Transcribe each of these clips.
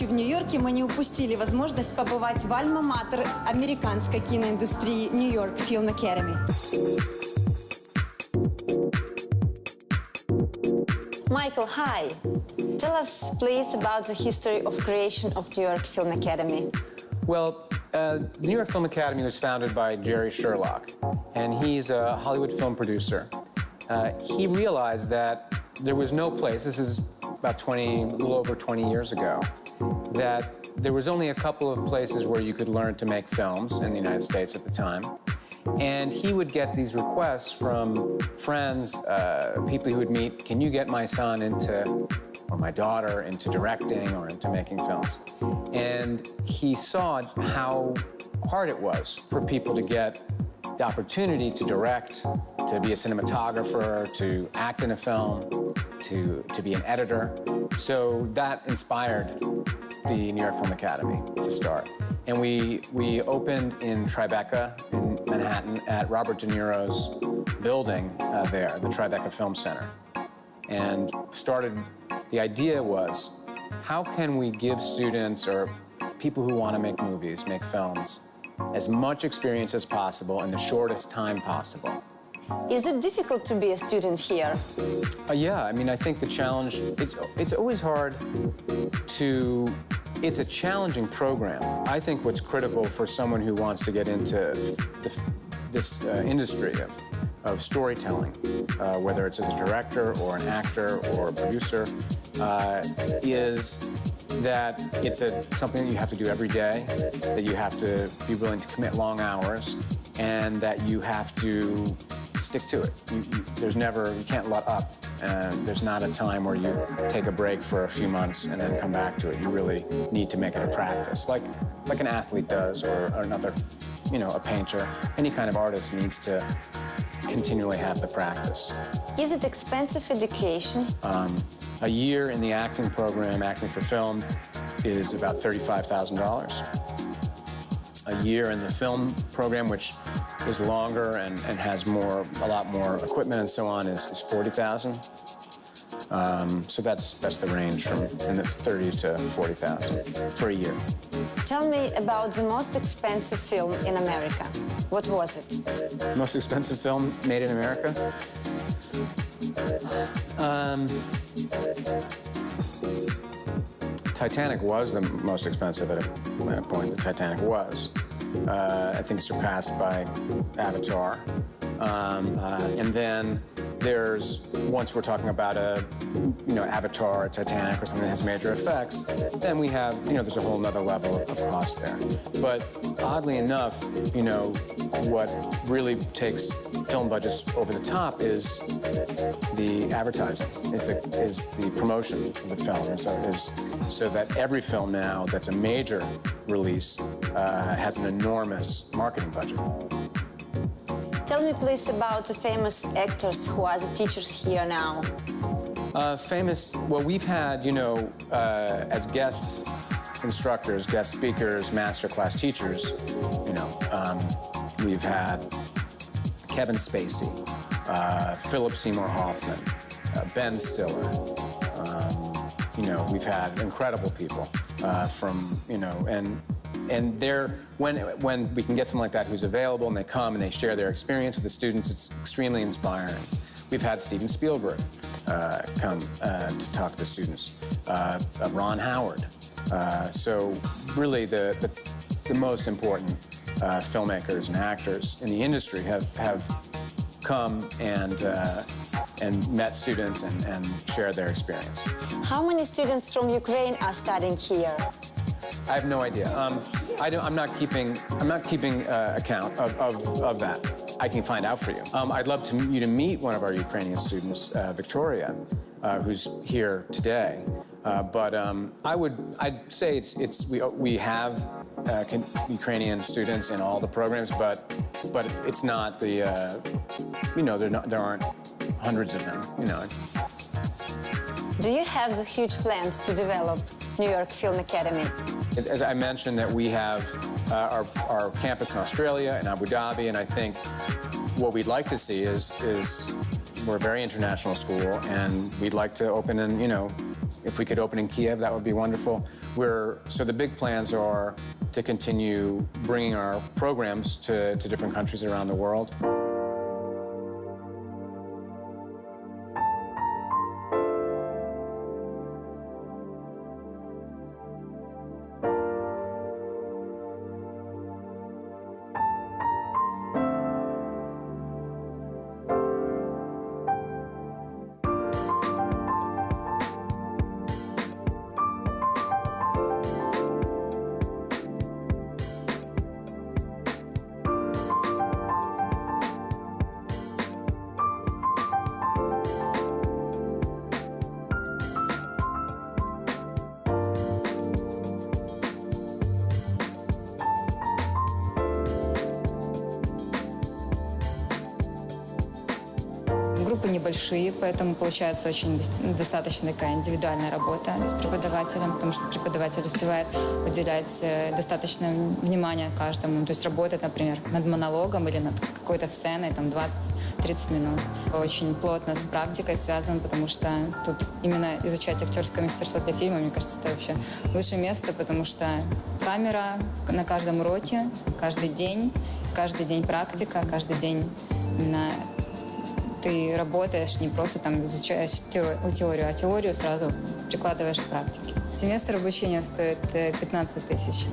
будучи в Нью-Йорке, мы не упустили возможность побывать в альма-матер американской киноиндустрии New York Film Academy. Michael, hi. Tell us, please, about the history of creation of New York Film Academy. Well, the New York Film Academy was founded by Jerry Sherlock, and he's a Hollywood film producer. He realized that there was no place, this is about a little over 20 years ago, that there was only a couple of places where you could learn to make films in the United States at the time. And he would get these requests from friends, people he would meet, can you get my son into, or my daughter into directing or into making films? And he saw how hard it was for people to get the opportunity to direct, to be a cinematographer, to act in a film, to be an editor. So that inspired the New York Film Academy to start. And we opened in Tribeca in Manhattan at Robert De Niro's building there, the Tribeca Film Center. And the idea was, how can we give students or people who want to make movies, make films, as much experience as possible in the shortest time possible? Is it difficult to be a student here? Yeah, I mean, I think the challenge, it's always hard to, it's a challenging program. I think what's critical for someone who wants to get into this industry of storytelling, whether it's as a director or an actor or a producer, is that it's something that you have to do every day, that you have to be willing to commit long hours, and that you have to stick to it. You can't let up. And there's not a time where you take a break for a few months and then come back to it. You really need to make it a practice, like an athlete does, or another, a painter. Any kind of artist needs to continually have the practice. Is it expensive education? A year in the acting program, acting for film, is about $35,000. A year in the film program, which is longer and has a lot more equipment and so on, is $40,000. So that's the range from in the $30,000 to $40,000 for a year. Tell me about the most expensive film in America. What was it? Most expensive film made in America? Titanic was the most expensive at a point. The Titanic was. I think surpassed by Avatar. And then once we're talking about Avatar or Titanic or something that has major effects, then we have, there's a whole nother level of cost there. But oddly enough, what really takes film budgets over the top is the advertising, is the promotion of the film. And so that every film now that's a major release has an enormous marketing budget. Tell me, please, about the famous actors who are the teachers here now. Well, we've had, as guest instructors, guest speakers, masterclass teachers, we've had Kevin Spacey, Philip Seymour Hoffman, Ben Stiller. We've had incredible people and when we can get someone like that who's available and they come and they share their experience with the students, it's extremely inspiring. We've had Steven Spielberg come to talk to the students, Ron Howard. So really the most important filmmakers and actors in the industry have come and met students and shared their experience. How many students from Ukraine are studying here? I have no idea. I'm not keeping account of that. I can find out for you. I'd love you to meet one of our Ukrainian students, Victoria, who's here today. But I'd say we have Ukrainian students in all the programs, but it's not there aren't hundreds of them. Do you have the huge plans to develop New York Film Academy? As I mentioned, that we have our campus in Australia and Abu Dhabi, and I think what we'd like to see is we're a very international school, and we'd like to open in, if we could open in Kiev, that would be wonderful. So the big plans are to continue bringing our programs to different countries around the world. Группы небольшие, поэтому получается очень достаточно такая индивидуальная работа с преподавателем, потому что преподаватель успевает уделять достаточно внимания каждому. То есть работать, например, над монологом или над какой-то сценой, там, 20-30 минут. Очень плотно с практикой связан, потому что тут именно изучать актерское мастерство для фильма, мне кажется, это вообще лучшее место, потому что камера на каждом уроке, каждый день практика, каждый день именно ты работаешь, не просто там изучаешь теорию, а теорию сразу прикладываешь к практике. Семестр обучения стоит $15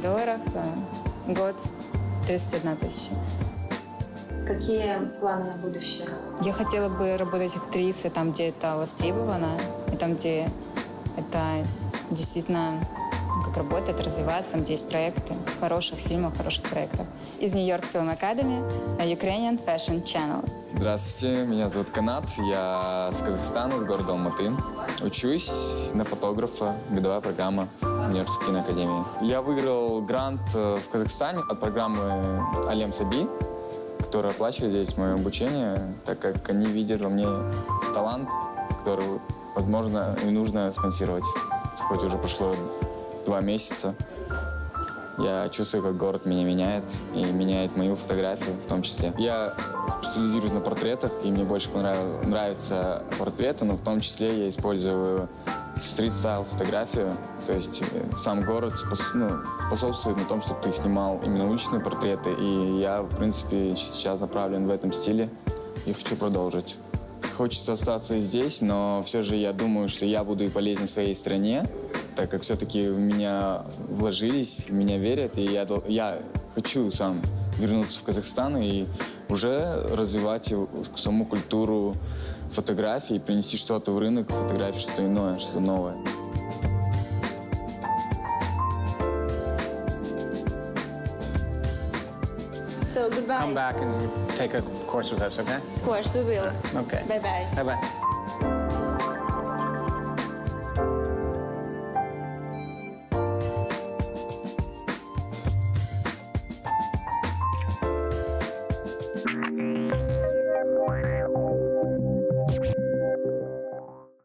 000, год 31 000. Какие планы на будущее? Я хотела бы работать актрисой там, где это востребовано, и там, где это действительно как работает, развивается, где есть проекты, хороших фильмов, хороших проектов. Из New York Film Academy, Ukrainian Fashion Channel. Здравствуйте, меня зовут Канат, я с Казахстана, из города Алматы. Учусь на фотографа, годовая программа Нью-Йоркской киноакадемии. Я выиграл грант в Казахстане от программы Алем Саби, которая оплачивает здесь мое обучение, так как они видят во мне талант, который, возможно, и нужно спонсировать. Хоть уже прошло 2 месяца, я чувствую, как город меня меняет, и меняет мою фотографию в том числе. Я специализируюсь на портретах, и мне больше нравятся портреты, но в том числе я использую стрит-стайл фотографию, то есть сам город способствует на том, чтобы ты снимал именно уличные портреты, и я, в принципе, сейчас направлен в этом стиле и хочу продолжить. Хочется остаться здесь, но все же я думаю, что я буду и полезен своей стране, так как все-таки в меня вложились, в меня верят, и я хочу сам вернуться в Казахстан и уже развивать саму культуру фотографии, принести что-то в рынок фотографии, что-то иное, что-то новое. So goodbye. Come back and take a course with us, okay? Of course, we will. Okay. Bye-bye. Bye-bye.